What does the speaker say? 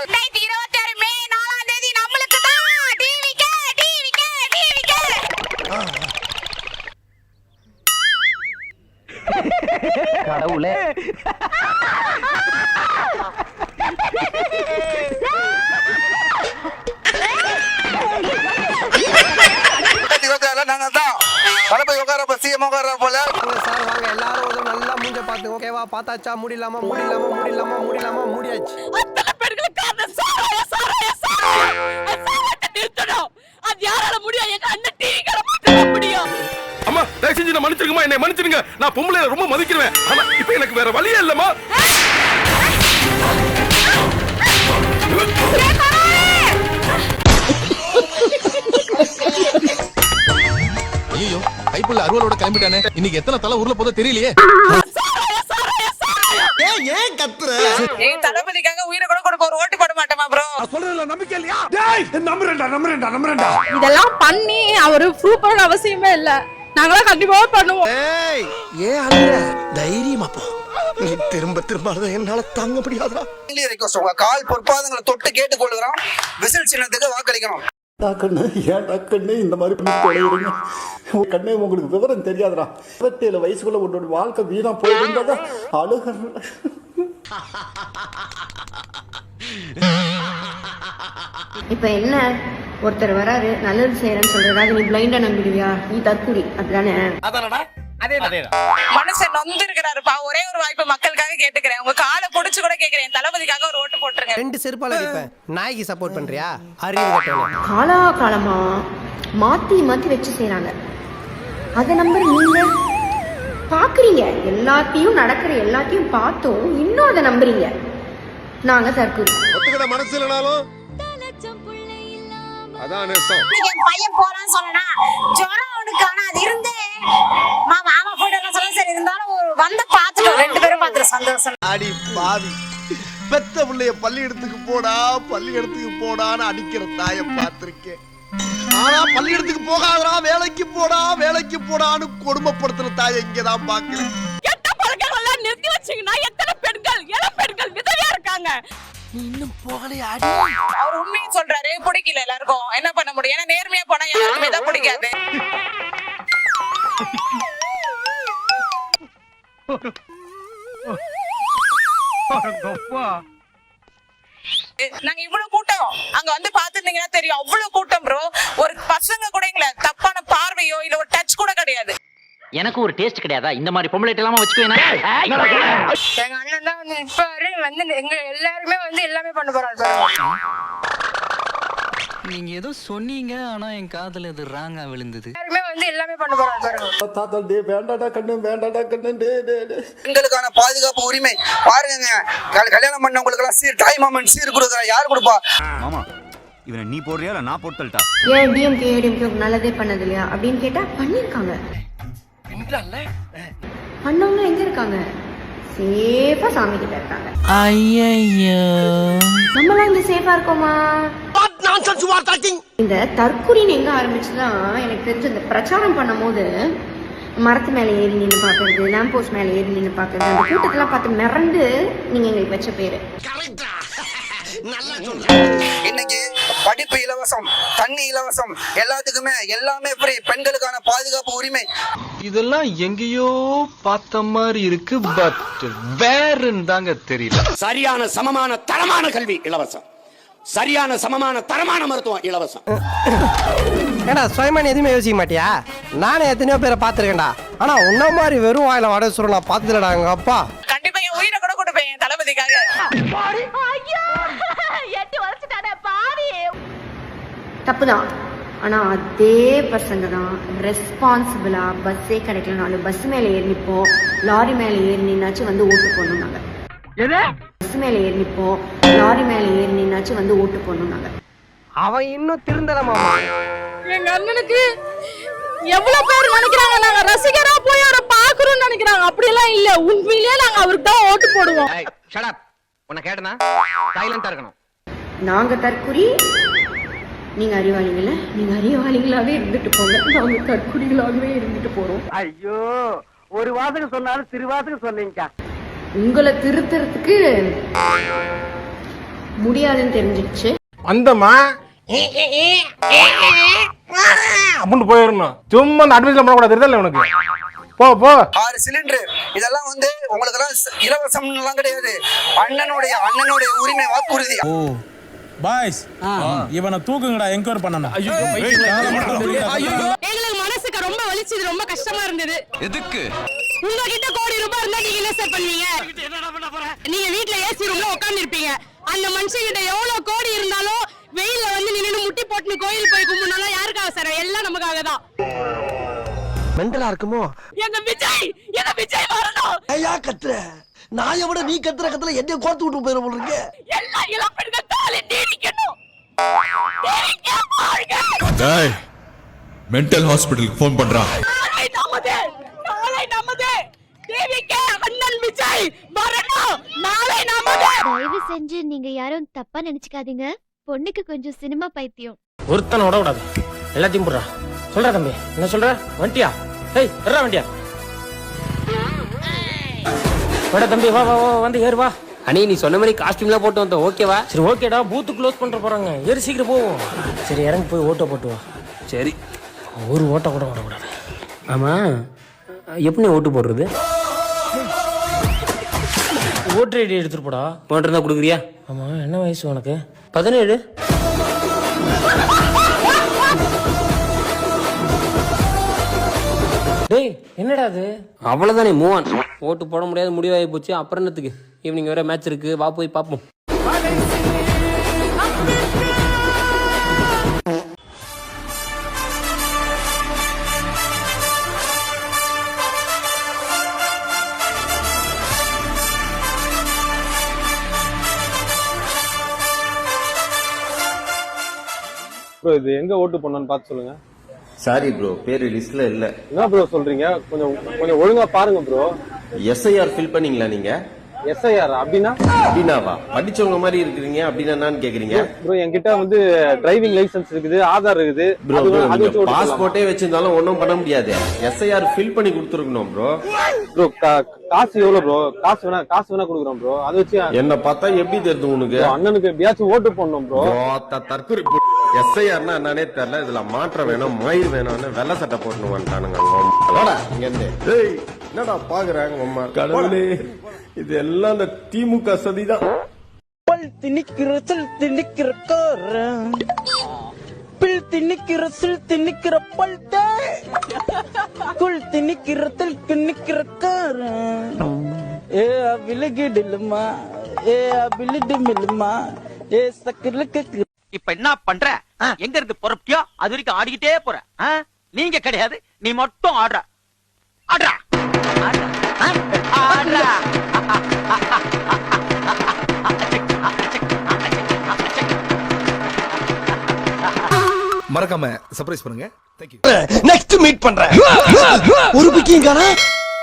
2026 மே 4ஆம் தேதி நம்மளுக்கு தான் டிவிகே டிவிகே டிவிகே. கடவுளே. நாங்க தான் தளபதி உட்கார சிஎம் உட்கார போல. சார் வாங்க எல்லாரும் ஒரு நல்லா மூஞ்ச பாத்து ஓகேவா? பார்த்தாச்சா? முடியலாமா முடியாச்சு. அத்தனை பெண்களுக்கு அந்த சாராய நிறுத்தணும். அது யாரால முடியும்? எங்க அண்ணன் டிவிகே மட்டும் முடியும். அம்மா தயவு செஞ்சு நான் மன்னிச்சிருங்கம்மா, என்னை மன்னிச்சிருங்க. நான் பொம்பளை ரொம்ப மதிக்கிறேன். ஆனா இப்போ எனக்கு வேற வழியே இல்லம்மா. ஐயோ கைப்புள்ள அருவலோட கிளம்பிட்டானே. இன்னைக்கு எத்தனை தலை ஊர்ல போதோ தெரியலையே. ஏன் கத்துற? ஏன் தளபதிக்காக உயிரை கூட கொடுக்க ஒரு ஓட்டு போட மாட்டேமா ப்ரோ? சொல்றதுல நம்பிக்கை இல்லையா? டேய் நம்புறேன்டா. இதெல்லாம் பண்ணி அவரு ப்ரூவ் பண்ண அவசியமே இல்ல. நாங்களாம் கண்டிப்பா பண்ணுவோம். ஏய் ஏன் அழுற? தைரியமா போ. நீ திரும்ப அழுத என்னால தாங்க முடியாதா? ரிக்வெஸ்ட் உங்க கால் பொற்பாதங்களை தொட்டு கேட்டுக்கொள்கிறோம். விசில் சின்னத்துக்கு வாக்களிக்கணும். கண்ணு இந்த மாதிரி பண்ணி தொலைகிறீங்க. கண்ணு உங்களுக்கு விவரம் தெரியாதுடா. 27 வயசுக்குள்ள உன்னோட வாழ்க்கை வீணா போயிருந்தா அழுக. இப்ப என்ன ஒருத்தர் வராரு நல்லது செய்யறேன்னு சொல்றாரு, நீ பிளைண்டா நம்பிடுவியா? நீ தற்குறி அப்படிதானே? மனுஷன் நொந்து இருக்கிறாருப்பா. ஒரே ஒரு வாய்ப்பு மக்களுக்காக கேட்டுக்கிறேன். உங்க காலை புடிச்சு கூட கேக்குறேன். தளபதிக்காக ஒரு ஓட்டு போட்டுருங்க. 2 செருப்பால அடிப்பேன். நாய்க்கு சப்போர்ட் பண்றியா? அறிவு கட்டணும். காலமா மாத்தி வச்சு செய்யறாங்க. அதை நம்பர் நீங்க பாக்குறீங்க. எல்லாத்தையும் நடக்கிற எல்லாத்தையும் பார்த்தோம் இன்னும் அதை நம்புறீங்க. நாங்க தற்குறி. ஒத்துக்கிட மனசு இல்லனாலும் அதான் நேசம். என் பையன் போறான்னு சொன்னா ஜுரம் அவனுக்கு. ஆனா அது இருந்தே மாமா போயிட்டு எல்லாம் சொல்ல சரி இருந்தாலும் வந்து பாத்துட்டோம். 2 பேரும் பாத்துட்டு சந்தோஷம். அடி பாவி, பெத்த பிள்ளைய பள்ளியிடத்துக்கு போடான்னு அடிக்கிற தாயை பார்த்திருக்கேன். ஆனா பள்ளியிடத்துக்கு போகாதரா, வேலைக்கு போடான்னு கொடுமைப்படுத்துற தாயை இங்கதான் பாக்குறேன். கெட்ட பழக்கங்கள் எல்லாம் நிறுத்தி வச்சீங்கன்னா எத்தனை பெண்கள் இளம் பெண்கள் விதவையா இருக்காங்க. நீ இன்னும் போகலையா? அடி. அவர் உண்மையை சொல்றாரு, பிடிக்கல எல்லாருக்கும். என்ன பண்ண முடியும்? ஏன்னா நேர்மையா போனா யாருக்குமே தான் பிடிக்காது. நாங்க இவ்வளவு கூட்டம் அங்க வந்து பாத்துருந்தீங்கன்னா தெரியும். அவ்வளவு கூட்டம் ப்ரோ. ஒரு பசங்க கூட எங்களை தப்பான பார்வையோ இல்ல ஒரு டச் கூட கிடையாது. எனக்கு ஒரு டேஸ்ட் கிடையாதா? இந்த மாதிரி பொம்பளை எல்லாம் வச்சுக்குவேனா? எங்க அண்ணன் தான் வந்து இப்ப வந்து எங்க எல்லாருமே வந்து எல்லாமே பண்ண போறாரு. நீங்க ஏதோ சொன்னீங்க, ஆனா என் காதுல இது ராங்கா விழுந்தது. எல்லாருமே வந்து எல்லாமே பண்ண போறாரு. தாத்தா டே வேண்டாடா கண்ணு டே. பெண்களுக்கான பாதுகாப்பு உரிமை பாருங்க. கல்யாணம் பண்ணவங்களுக்கு எல்லாம் தாய் மாமன் சீர் கொடுக்குறா. யார் கொடுப்பா? மாமா இவனை நீ போடுறியா இல்ல நான் போட்டுட்டா? ஏன் டிஎம்கே நல்லதே பண்ணது இல்லையா அப்படின்னு கேட்டா பண்ணிருக்காங்க. பண்ணவங்க எங்க இருக்காங்க? சேஃபா சாமி கிட்ட இருக்காங்க. ஐயையோ, நம்மளாம் இங்க சேஃபா இருக்கோமா? இந்த தற்குறின்னு எங்க ஆரம்பிச்சுதான் எனக்கு தெரிஞ்ச இந்த பிரச்சாரம் பண்ணும் போது மரத்து மேல ஏறி நின்று பாக்குறது, லேம்ப் போஸ்ட் மேல ஏறி நின்று பாக்குறது, அந்த கூட்டத்தெல்லாம் பார்த்து மிரண்டு நீங்க எங்களுக்கு வச்ச பேரு. இன்னைக்கு படிப்பு இலவசம், தண்ணி இலவசம், எல்லாமே ஃப்ரீ. பெண்களுக்கான பாதுகாப்பு உரிமை. இதெல்லாம் எங்கேயோ பார்த்த மாதிரி இருக்கு, பட் வேறுன்னு தாங்க தெரியல. சரியான சமமான தரமான கல்வி இலவசம், சரியான சமமான தரமான மருத்துவம் இலவசம். ஏடா சுயமான எதுவுமே யோசிக்க மாட்டியா? நானே எத்தனையோ பேரை பார்த்துருக்கேன்டா. ஆனா உன்ன மாதிரி வெறும் வாயில வட சுருள் நான் பார்த்ததுலடா. எங்க அப்பா கண்டிப்பா என் உயிரை கூட கொடுப்பேன் என் தளபதிக்காக. தப்புதான். ஆனா அதே பசங்க தான் ரெஸ்பான்சிபிளா பஸ்ஸே கிடைக்கலனாலும் பஸ் மேல ஏறி நிப்போம், லாரி மேல ஏறி நின்னாச்சும் வந்து ஓட்டு போடணும். நாங்க பஸ் மேல ஏறி நிப்போம், லாரி மேல ஏறி நின்னாச்சும் வந்து ஓட்டு போடணும். நாங்க அவன் இன்னும் திருந்தலமாமா. எங்க அண்ணனுக்கு எவ்வளவு பேர் நினைக்கிறாங்க நாங்க ரசிகரா போய் அவரை பாக்குறோம்னு நினைக்கிறாங்க. அப்படி எல்லாம் இல்ல. உண்மையிலேயே நாங்க அவருக்கு தான் ஓட்டு போடுவோம். Shut up. உன்னை கேட்டனா சைலண்டா இருக்கணும். நாங்க தற்குறி, நீங்க அறிவாளிங்கள. நீங்க அறிவாளிகளாவே இருந்துட்டு போங்க, நாங்க தற்குறிகளாகவே இருந்துட்டு போறோம். ஐயோ, ஒரு வாசகம் சொன்னாலும் திருவாசகம் சொன்னீங்க. உங்களை திருத்துறதுக்கு முடியாதுன்னு தெரிஞ்சிருச்சு. அந்தமா அப்படின்னு போயிடணும். சும்மா அந்த அட்வைஸ்ல பண்ணக்கூடாது, தெரியுதா உனக்கு? போ போ. 6 சிலிண்டர் இதெல்லாம் வந்து உங்களுக்கு எல்லாம் இலவசம்லாம் கிடையாது. அண்ணனுடைய உரிமை வாக்குறுதி. பாய்ஸ் இவனை தூக்குங்கடா, என்கொயர் பண்ணணும். எங்களுக்கு மனசுக்கு ரொம்ப வலிச்சது, ரொம்ப கஷ்டமா இருந்தது. எதுக்கு? உங்ககிட்ட கோடி ரூபாய் இருந்தா நீங்க என்ன சார் பண்ணுவீங்க? நீங்க வீட்ல ஏசி ரூம்ல உட்கார்ந்து இருப்பீங்க. அந்த மனுஷங்கிட்ட எவ்வளவு கோடி இருந்தாலும் வெயில்ல வந்து நின்னு முட்டி போட்டு கோயில் போய் கும்பிடணும். யாருக்காக சார்? எல்லாம் நமக்காக தான். மெண்டலா இருக்குமோ? எங்க விஜய் வரணும். ஐயா கத்துற நான் எவட நீ கத்துற கத்துல என்ன கோர்த்து விட்டு போயிட போறீங்க. எல்லா இளம்பெண்கள் தாலி நீடிக்கணும். டேய் மெண்டல் ஹாஸ்பிடலுக்கு ஃபோன் பண்றா. நாளை நமதே தேவிகே அண்ணன் விஜய் வரணும். நாளை நமதே. தயவு செஞ்சு நீங்க யாரும் தப்பா நினைச்சுக்காதீங்க. பொண்ணுக்கு கொஞ்சம் சினிமா பைத்தியம். ஒருத்தன விட கூடாது, எல்லாத்தையும் போடுறா. சொல்ற தம்பி, என்ன சொல்ற? வண்டியா? ஏய் வர்றா வண்டியா. வட தம்பி, வா வா வந்து ஏறு வா. அண்ணி நீ சொன்ன மாதிரி காஸ்டியூம்லாம் போட்டு வந்தோம், ஓகேவா? சரி ஓகேடா, பூத்து க்ளோஸ் பண்ற போறாங்க. ஏறு சீக்கிரம் போவோம். சரி இறங்கி போய் ஓட்ட போட்டு வா. சரி. ஒரு ஓட்ட கூட வரக்கூடாது. ஆமா, எப்படி ஓட்டு போடுறது? ஓட்டர் ஐடி எடுத்துட்டு போடா. ஓட்டு தான் கொடுக்குறியா? ஆமா, என்ன வயசு உனக்கு? 17. டேய் என்னடா அது? அவ்வளவுதானே, மூவ் ஆன். ஓட்டு போட முடியாத முடிவாகி போச்சு. அப்புறம் என்னத்துக்கு? ஈவினிங் வேற மேட்ச் இருக்கு, வா போய் பார்ப்போம். ப்ரோ இது எங்க ஓட்டு பண்ணணும்னு பார்த்து சொல்லுங்க. சாரி ப்ரோ, பேரு லிஸ்ட்ல இல்ல. என்ன ப்ரோ சொல்றீங்க? கொஞ்சம் ஒழுங்கா பாருங்க ப்ரோ. எஸ்ஐஆர் ஃபில் பண்ணீங்களா நீங்க? எஸ்ஐஆர் அப்படின்னா? அப்படின்னாவா? படிச்சவங்க மாதிரி இருக்கிறீங்க அப்படின்னா என்னன்னு கேக்குறீங்க? ப்ரோ என்கிட்ட வந்து டிரைவிங் லைசென்ஸ் இருக்குது, ஆதார் இருக்குது. ப்ரோ பாஸ்போர்ட்டே வச்சிருந்தாலும் ஒன்றும் பண்ண முடியாது. எஸ்ஐஆர் ஃபில் பண்ணி கொடுத்துருக்கணும் ப்ரோ. ப்ரோ காசு எவ்வளவு ப்ரோ? காசு வேணா கொடுக்குறோம் ப்ரோ. அதை வச்சு என்ன பார்த்தா எப்படி தெரியுது உனக்கு? அண்ணனுக்கு எப்படியாச்சும் ஓட்டு போடணும் ப்ரோ. தற்கொலை எஸ்ஐஆர்னா என்னன்னே தெரியல. இதுல மாற்றம் வேணும், மயிர் வேணும்னு வெள்ளை சட்டை போட்டு வந்துட்டானுங்க. இங்க இருந்து என்னடா பாக்குறாங்க அம்மா. கடவுளே, இது எல்லாம் இந்த திமுக சதிதான். இப்ப என்ன பண்ற? எங்க இருந்து பொறப்பியோ அது வரைக்கும் ஆடிக்கிட்டே போற. நீங்க கிடையாது, நீ மட்டும் ஆடுற. மறக்காம சர்ப்ரைஸ் பண்ணுங்க. தேங்க்யூ. நெக்ஸ்ட் மீட் பண்றேன். ஒரு பிக்கிங் காணா.